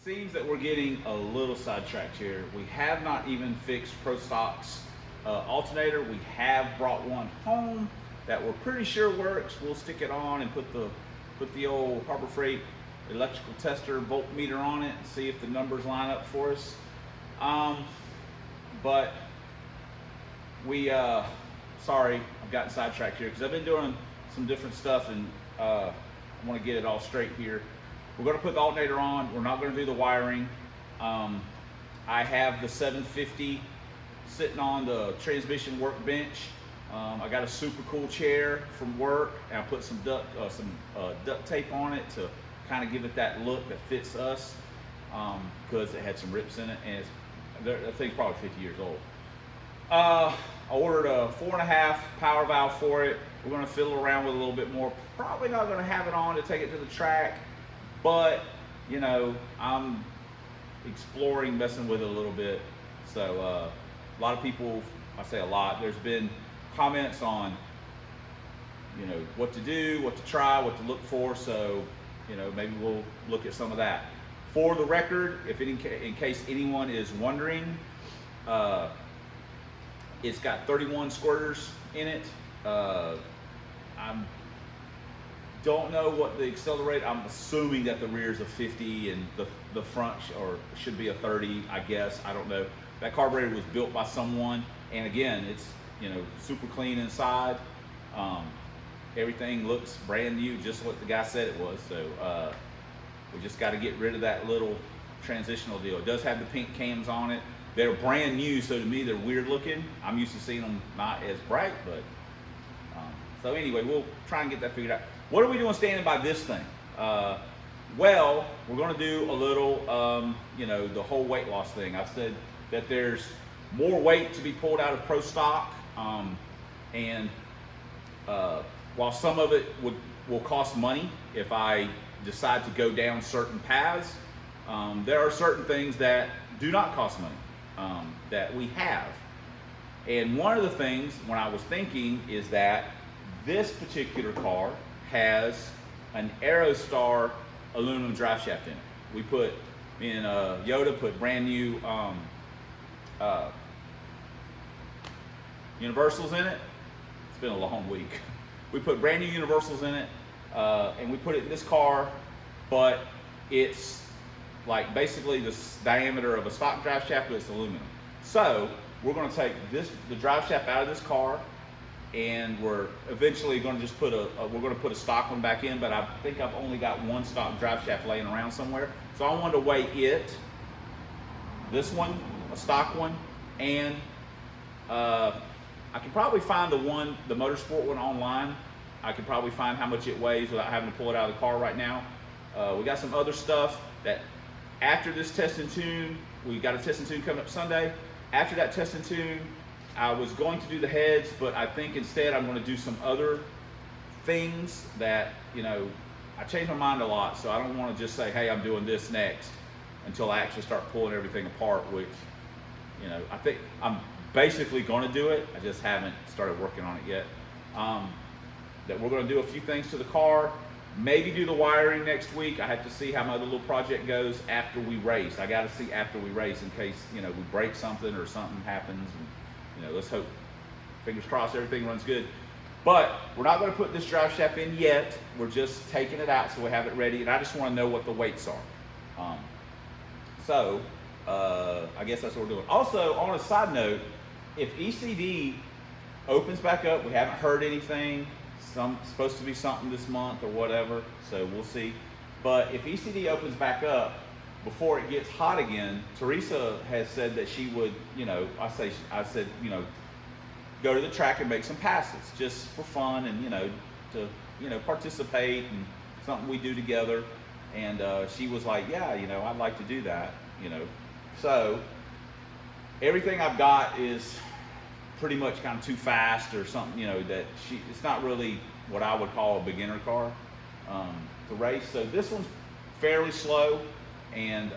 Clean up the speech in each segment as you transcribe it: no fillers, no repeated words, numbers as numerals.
seems that we're getting a little sidetracked here. We have not even fixed Pro Stock's alternator. We have brought one home that we're pretty sure works. We'll stick it on and put the old Harbor Freight electrical tester voltmeter on it and see if the numbers line up for us. But we, sorry, I've gotten sidetracked here because I've been doing some different stuff, and I want to get it all straight here. We're going to put the alternator on. We're not going to do the wiring. I have the 750 sitting on the transmission workbench. I got a super cool chair from work, and I put some duct tape on it to kind of give it that look that fits us, because it had some rips in it, and that thing's probably 50 years old. I ordered a 4.5 power valve for it. We're going to fiddle around with it a little bit more. Probably not going to have it on to take it to the track, but you know, I'm exploring messing with it a little bit. So a lot of people, I say a lot, there's been comments on, you know, what to do, what to try, what to look for. So, you know, maybe we'll look at some of that. For the record, if in case anyone is wondering, it's got 31 squirters in it. I don't know what the accelerator, I'm assuming that the rear is a 50 and the front should be a 30, I guess. I don't know. That carburetor was built by someone, and again, it's, you know, super clean inside. Everything looks brand new, just what the guy said it was. So we just got to get rid of that little transitional deal. It does have the pink cams on it. They're brand new, so to me they're weird looking. I'm used to seeing them not as bright, but so anyway, we'll try and get that figured out. What are we doing standing by this thing? Well, we're going to do a little, you know, the whole weight loss thing. I've said that there's more weight to be pulled out of Pro Stock, and while some of it will cost money if I decide to go down certain paths, there are certain things that do not cost money that we have. And one of the things when I was thinking is that this particular car has an Aerostar aluminum drive shaft in it. Me and Yoda put brand new universals in it. It's been a long week. We put brand new universals in it, and we put it in this car, but it's like basically the diameter of a stock drive shaft, but it's aluminum. So we're going to take the drive shaft out of this car, and we're eventually going to just put a stock one back in, but I think I've only got one stock drive shaft laying around somewhere. So I wanted to weigh it, this one, a stock one, and I can probably find the Motorsport one online. I can probably find how much it weighs without having to pull it out of the car right now. We got some other stuff that after this test and tune, we got a test and tune coming up Sunday. After that test and tune, I was going to do the heads, but I think instead I'm going to do some other things that, you know, I change my mind a lot, so I don't want to just say, hey, I'm doing this next until I actually start pulling everything apart, which, you know, I think I'm basically going to do it. I just haven't started working on it yet. That we're going to do a few things to the car, maybe do the wiring next week. I have to see how my other little project goes after we race. I got to see after we race in case, you know, we break something or something happens. And, you know, let's hope, fingers crossed, everything runs good. But we're not going to put this drive shaft in yet. We're just taking it out so we have it ready, and I just want to know what the weights are. I guess that's what we're doing. Also, on a side note, if ECD opens back up, we haven't heard anything. Supposed to be something this month or whatever, so we'll see. But if ECD opens back up before it gets hot again, Teresa has said that she would, you know, I said, you know, go to the track and make some passes just for fun and, you know, to, you know, participate and something we do together. And she was like, yeah, you know, I'd like to do that, you know. So everything I've got is pretty much kind of too fast or something, you know, that it's not really what I would call a beginner car to race. So this one's fairly slow, and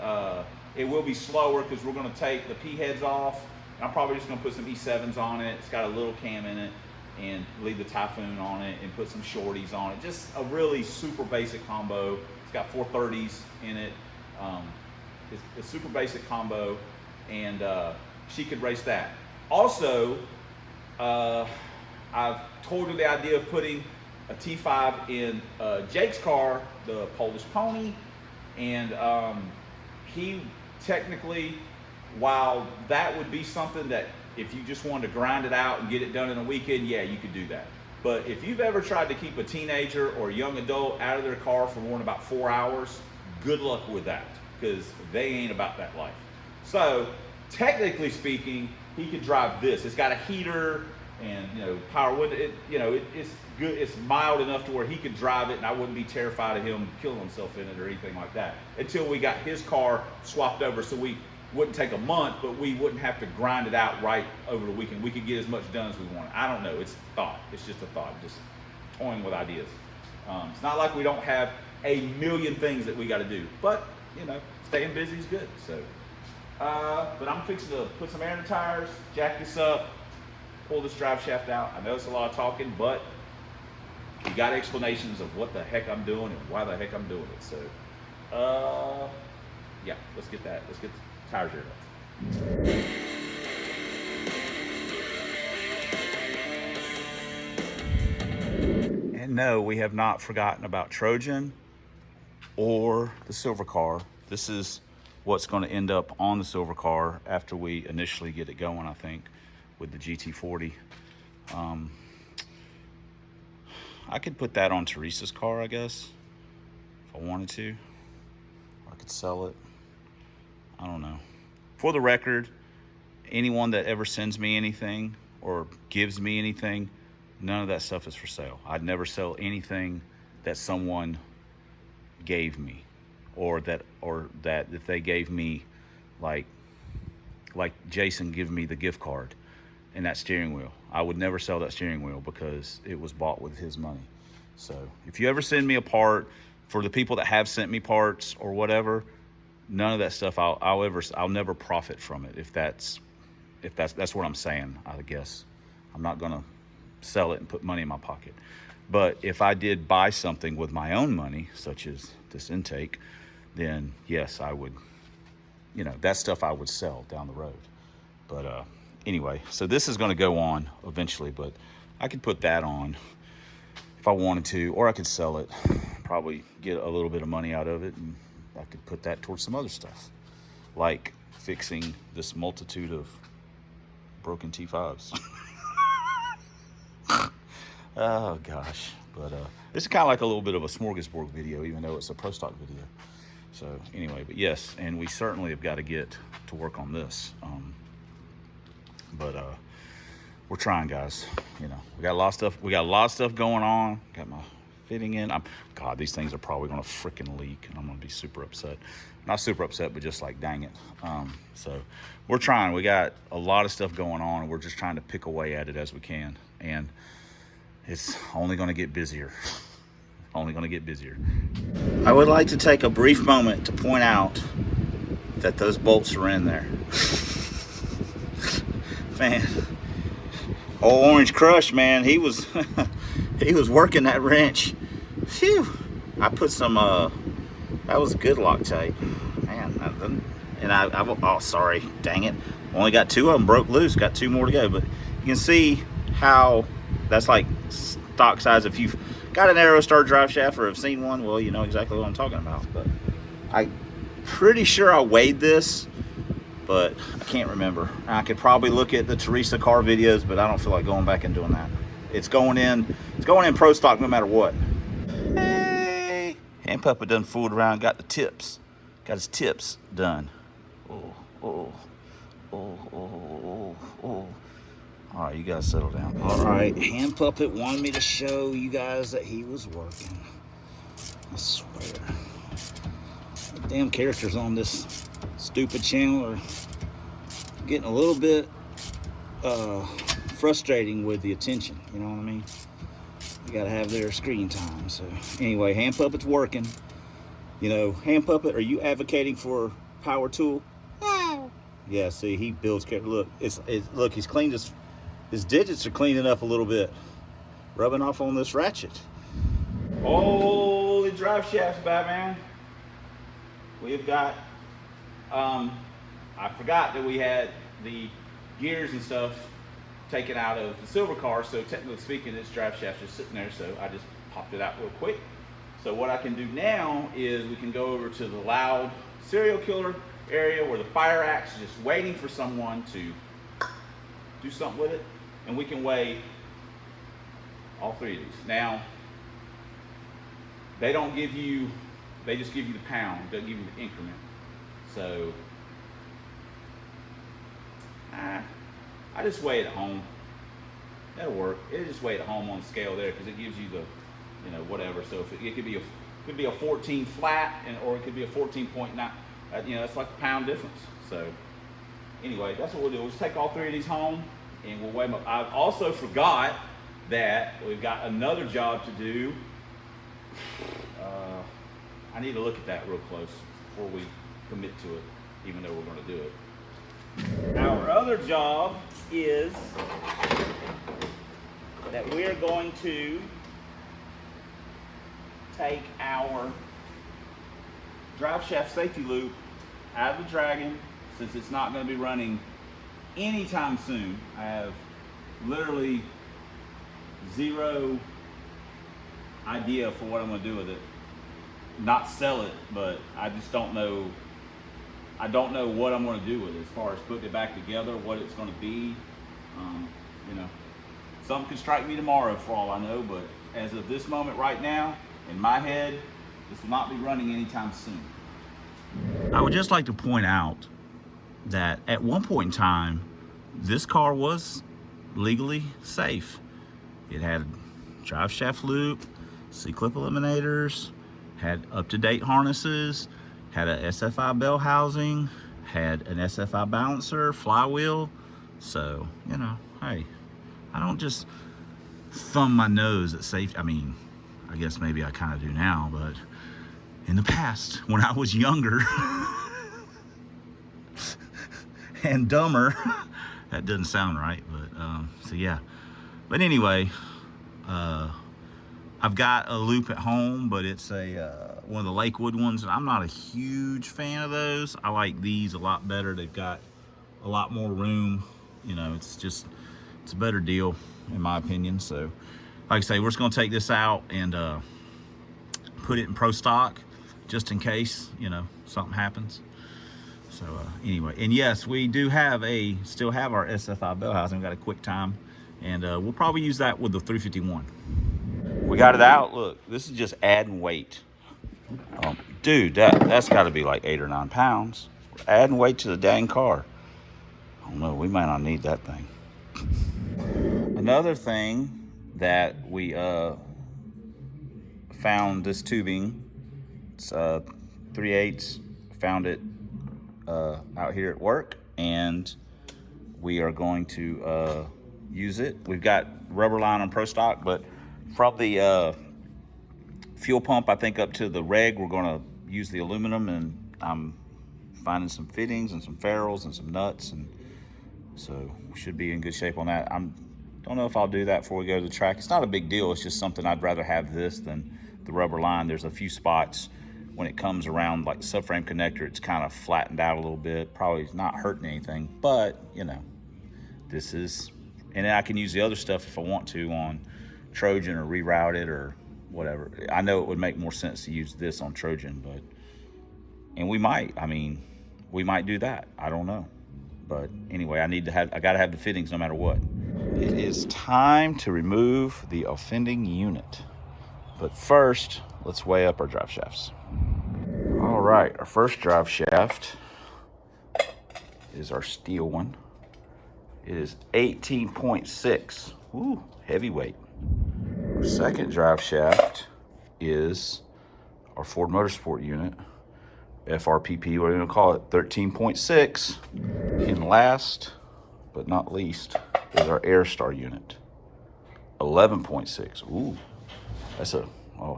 it will be slower because we're going to take the P heads off. And I'm probably just going to put some E7s on it. It's got a little cam in it, and leave the Typhoon on it and put some shorties on it. Just a really super basic combo. It's got 430s in it. it's a super basic combo, and she could race that. Also, I've told her the idea of putting a T5 in Jake's car, the Polish Pony, and he technically, while that would be something that if you just wanted to grind it out and get it done in a weekend, yeah, you could do that. But if you've ever tried to keep a teenager or a young adult out of their car for more than about 4 hours, good luck with that, because they ain't about that life. So technically speaking, he could drive this. It's got a heater and, you know, power window. It's good. It's mild enough to where he could drive it, and I wouldn't be terrified of him killing himself in it or anything like that until we got his car swapped over, so we wouldn't take a month, but we wouldn't have to grind it out right over the weekend. We could get as much done as we wanted. I don't know. It's a thought. It's just a thought. Just toying with ideas. It's not like we don't have a million things that we got to do, but you know, staying busy is good. So, but I'm fixing to put some air in the tires, jack this up, pull this drive shaft out. I know it's a lot of talking, but you got explanations of what the heck I'm doing and why the heck I'm doing it. So, yeah, let's get that. Let's get the tires aired up. And no, we have not forgotten about Trojan or the silver car. This is what's going to end up on the silver car after we initially get it going, I think, with the GT40. I could put that on Teresa's car, I guess, if I wanted to. I could sell it. I don't know. For the record, anyone that ever sends me anything or gives me anything, none of that stuff is for sale. I'd never sell anything that someone gave me, or that if they gave me, like Jason gave me the gift card and that steering wheel. I would never sell that steering wheel because it was bought with his money. So if you ever send me a part, for the people that have sent me parts or whatever, none of that stuff I'll never profit from it. If that's what I'm saying, I guess. I'm not gonna sell it and put money in my pocket. But if I did buy something with my own money, such as this intake, then yes, I would, you know, that stuff I would sell down the road. But anyway, so this is gonna go on eventually, but I could put that on if I wanted to, or I could sell it, probably get a little bit of money out of it, and I could put that towards some other stuff, like fixing this multitude of broken T5s. Oh gosh, but this is kind of like a little bit of a smorgasbord video, even though it's a pro stock video. So anyway, but yes, and we certainly have got to get to work on this. But we're trying, guys. You know, we got a lot of stuff. We got a lot of stuff going on. Got my fitting in. God, these things are probably gonna freaking leak, and I'm gonna be super upset. Not super upset, but just like, dang it. So we're trying. We got a lot of stuff going on, and we're just trying to pick away at it as we can. And it's only going to get busier. Only going to get busier. I would like to take a brief moment to point out that those bolts are in there. Man, old Orange Crush, man, he was he was working that wrench. Phew. I put some that was good Loctite, man. And oh, sorry, dang it, only got 2 of them broke loose. Got 2 more to go, but you can see how that's like stock size. If you've got an Aerostar drive shaft or have seen one, well, you know exactly what I'm talking about. But I'm pretty sure I weighed this, but I can't remember. I could probably look at the Teresa car videos, but I don't feel like going back and doing that. It's going in pro stock no matter what. Hey, Hand Puppet done fooled around, got the tips. Got his tips done. Oh. All right, you guys settle down. All right, Hand Puppet wanted me to show you guys that he was working. I swear. The damn characters on this stupid channel are getting a little bit frustrating with the attention, you know what I mean? You gotta have their screen time. So anyway, Hand Puppet's working. You know, Hand Puppet, are you advocating for power tool? No. Yeah, see, he builds character. Look, look, he's cleaned his digits are cleaning up a little bit, rubbing off on this ratchet. Holy drive shafts, Batman. We've got I forgot that we had the gears and stuff taken out of the silver car, so technically speaking, this drive shaft is sitting there, so I just popped it out real quick. So what I can do now is we can go over to the loud serial killer area where the fire axe is just waiting for someone to do something with it, and we can weigh all three of these. Now, they don't give you, they just give you the pound, doesn't give you the increment. So, I just weigh it at home. That'll work. It'll just weigh it at home on the scale there because it gives you the, you know, whatever. So if it could be a 14 flat, or it could be a 14.9. You know, that's like a pound difference. So anyway, that's what we'll do. We'll just take all three of these home and we'll weigh them up. I also forgot that we've got another job to do. I need to look at that real close before we commit to it, even though we're going to do it. Our other job is that we're going to take our drive shaft safety loop out of the Dragon, since it's not going to be running anytime soon. I have literally zero idea for what I'm going to do with it. Not sell it, but I just don't know. I don't know what I'm going to do with it as far as putting it back together, what it's going to be. You know, something could strike me tomorrow for all I know, but as of this moment right now, in my head, this will not be running anytime soon. I would just like to point out that at one point in time, this car was legally safe. It had drive shaft loop, C-clip eliminators, had up-to-date harnesses, had a SFI bell housing, had an SFI balancer, flywheel. So, you know, hey, I don't just thumb my nose at safety. I mean, I guess maybe I kind of do now, but in the past, when I was younger and dumber, that doesn't sound right, but so yeah. But anyway, I've got a loop at home, but it's a one of the Lakewood ones, and I'm not a huge fan of those. I like these a lot better. They've got a lot more room. You know, it's a better deal in my opinion. So, like I say, we're just gonna take this out and put it in pro stock, just in case, you know, something happens. So anyway, and yes, we do have still have our SFI bell housing. We got a quick time, and we'll probably use that with the 351. We got it out. Look, this is just adding weight. Dude, that's got to be like 8 or 9 pounds. We're adding weight to the dang car. I don't know, we might not need that thing. Another thing that we found, this tubing, it's 3/8, found it out here at work, and we are going to use it. We've got rubber line on pro stock, but from the fuel pump, I think, up to the reg, we're going to use the aluminum, and I'm finding some fittings and some ferrules and some nuts, and so we should be in good shape on that. Don't know if I'll do that before we go to the track. It's not a big deal. It's just something I'd rather have this than the rubber line. There's a few spots when it comes around, like the subframe connector, it's kind of flattened out a little bit. Probably not hurting anything, but you know, this is, and then I can use the other stuff if I want to on Trojan or reroute it or whatever. I know it would make more sense to use this on Trojan, but, and we might, I mean, we might do that. I don't know. But anyway, I gotta have the fittings no matter what. It is time to remove the offending unit. But first, let's weigh up our drive shafts. All right, our first drive shaft is our steel one. It is 18.6. Ooh, heavyweight. Our second drive shaft is our Ford Motorsport unit, FRPP, what are we gonna call it, 13.6. And last but not least is our Airstar unit, 11.6. Ooh, that's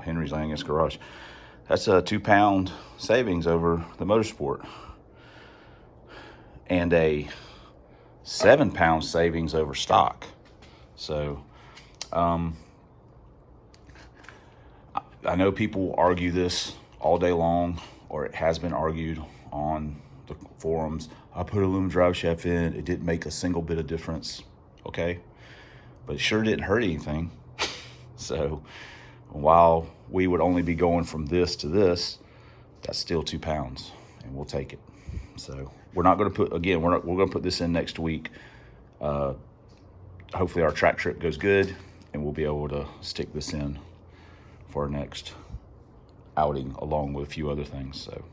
Henry's Langus Garage. That's a 2 pound savings over the Motorsport, and a 7 pound savings over stock. So, I know people argue this all day long, or it has been argued on the forums, I put aluminum drive shaft in, it didn't make a single bit of difference, okay? But it sure didn't hurt anything. So while we would only be going from this to this, that's still 2 pounds, and we'll take it. So we're not going to put, again, we're going to put this in next week. Hopefully our track trip goes good, and we'll be able to stick this in for our next outing, along with a few other things. So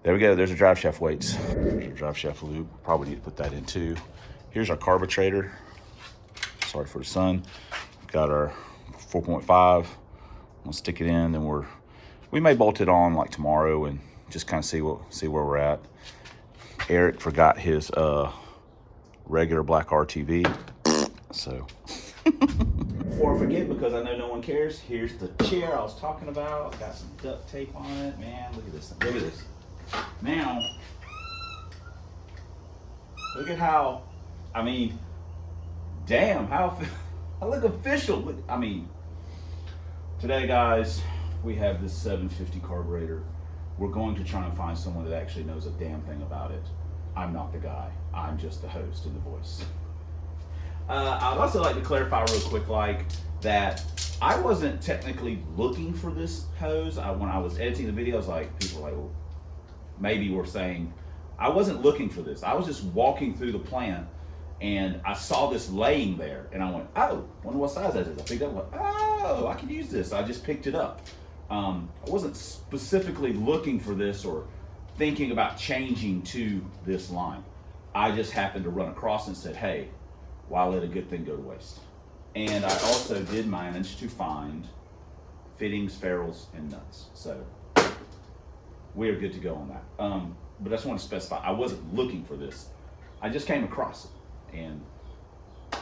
there we go. There's our drive shaft weights. There's our drive shaft loop. Probably need to put that in too. Here's our carburetor. Sorry for the sun. We've got our 4.5. We'll stick it in, and we may bolt it on like tomorrow and just kind of see where we're at. Eric forgot his regular black RTV, so before I forget, because I know no one cares, here's the chair I was talking about. Got some duct tape on it. Man, look at this. Look at this. Now, look at how, I mean, damn, how I look official. Look, I mean, today, guys, we have this 750 carburetor. We're going to try and find someone that actually knows a damn thing about it. I'm not the guy. I'm just the host and the voice. I'd also like to clarify real quick, like, that I wasn't technically looking for this hose. When I was editing the videos, like, people were like, well, maybe we're saying, I wasn't looking for this. I was just walking through the plant, and I saw this laying there, and I went, oh, wonder what size that is. I picked it up, and went, oh, I can use this. I just picked it up. I wasn't specifically looking for this or thinking about changing to this line. I just happened to run across and said, hey, why let a good thing go to waste? And I also did manage to find fittings, ferrules, and nuts. So we are good to go on that. But I just want to specify, I wasn't looking for this. I just came across it, and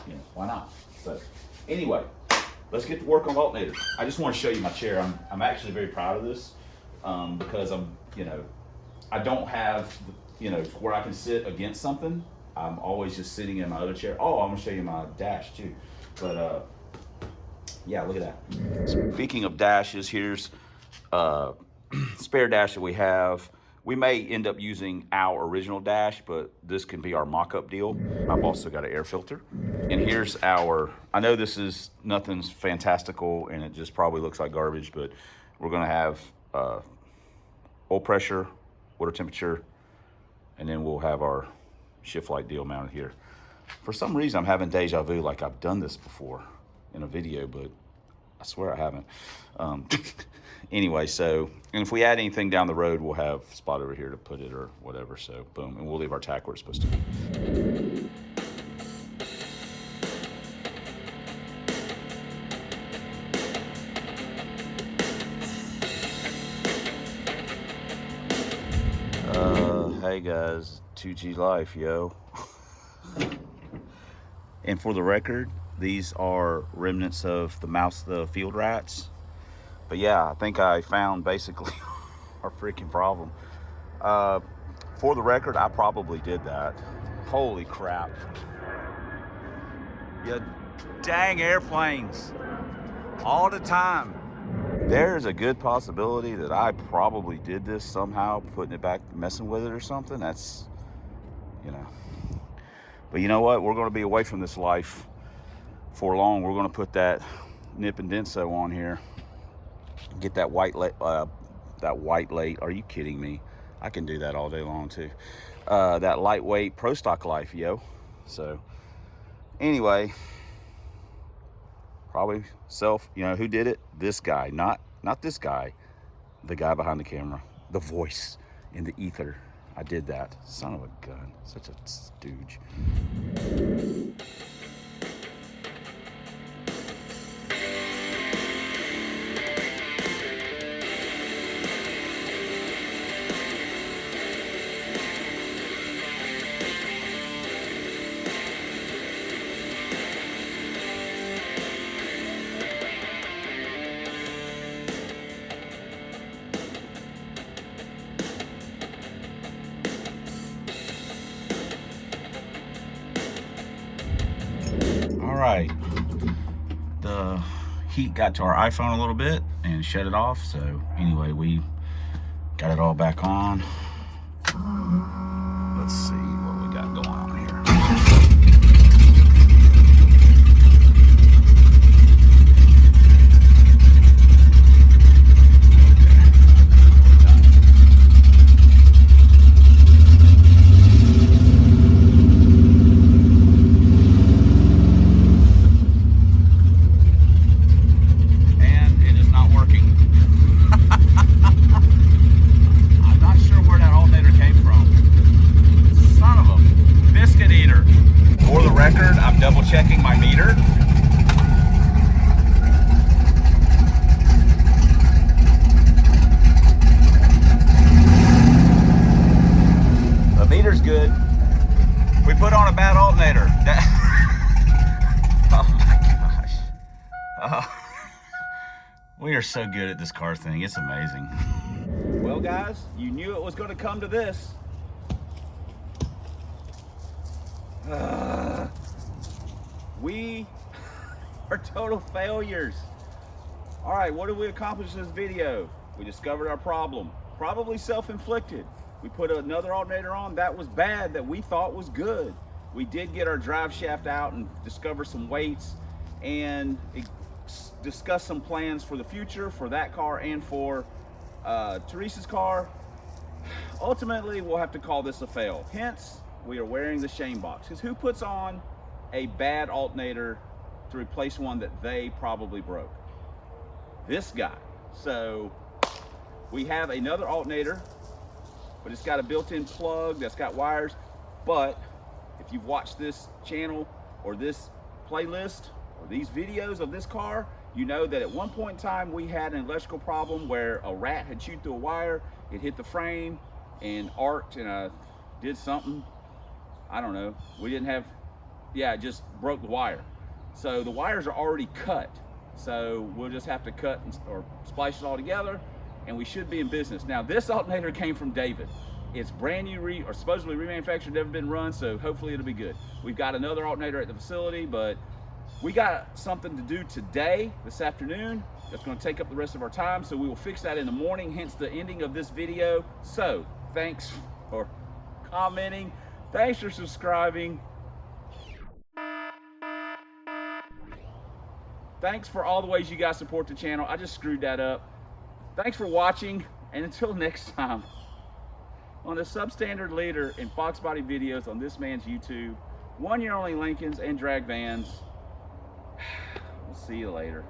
you know, why not? So anyway, let's get to work on the alternator. I just want to show you my chair. I'm actually very proud of this because I don't have, where I can sit against something. I'm always just sitting in my other chair. Oh, I'm gonna show you my dash too. But yeah, look at that. Speaking of dashes, here's spare dash that we have. We may end up using our original dash, but this can be our mock-up deal. I've also got an air filter. And here's our, I know this is nothing's fantastical and it just probably looks like garbage, but we're gonna have oil pressure, water temperature, and then we'll have our shift light deal mounted here. For some reason, I'm having deja vu, like I've done this before in a video, but I swear I haven't. Anyway, so, and if we add anything down the road, we'll have a spot over here to put it or whatever. So boom, and we'll leave our tack where it's supposed to be. Hey guys, 2G life, yo. And for the record, these are remnants of the field rats. But yeah, I think I found basically our freaking problem. For the record, I probably did that. Holy crap. You dang airplanes. All the time. There's a good possibility that I probably did this somehow, putting it back, messing with it or something. That's, But you know what? We're going to be away from this life for long. We're going to put that nip and denso on here. Get that white late. Are you kidding me? I can do that all day long too. That lightweight pro stock life, yo. So anyway, probably who did it? This guy, not this guy, the guy behind the camera, the voice in the ether. I did that. Son of a gun, such a stooge. Right, the heat got to our iPhone a little bit and shut it off. So anyway, we got it all back on. checking my meter. The meter's good. We put on a bad alternator. Oh my gosh. Oh. We are so good at this car thing. It's amazing. Well, guys, you knew it was going to come to this. We are total failures. All right, what did we accomplish in this video? We discovered our problem, probably self-inflicted. We put another alternator on that was bad, that we thought was good. We did get our drive shaft out and discover some weights and discuss some plans for the future for that car and for Teresa's car. Ultimately, we'll have to call this a fail. Hence, we are wearing the shame box. Because who puts on a bad alternator to replace one that they probably broke? This guy. So we have another alternator, but it's got a built-in plug that's got wires. But if you've watched this channel or this playlist or these videos of this car, you know that at one point in time we had an electrical problem where a rat had chewed through a wire, it hit the frame and arced and did something, I don't know, we didn't have, yeah, it just broke the wire. So the wires are already cut, so we'll just have to cut or splice it all together and we should be in business. Now this alternator came from David. It's brand new, or supposedly remanufactured, never been run, so hopefully it'll be good. We've got another alternator at the facility, but we got something to do today, this afternoon, that's going to take up the rest of our time, so we will fix that in the morning, hence the ending of this video. So thanks for commenting, thanks for subscribing, thanks for all the ways you guys support the channel. I just screwed that up. Thanks for watching, and until next time on the substandard leader in Fox body videos on this man's YouTube, 1 year only Lincolns and drag vans. We'll see you later.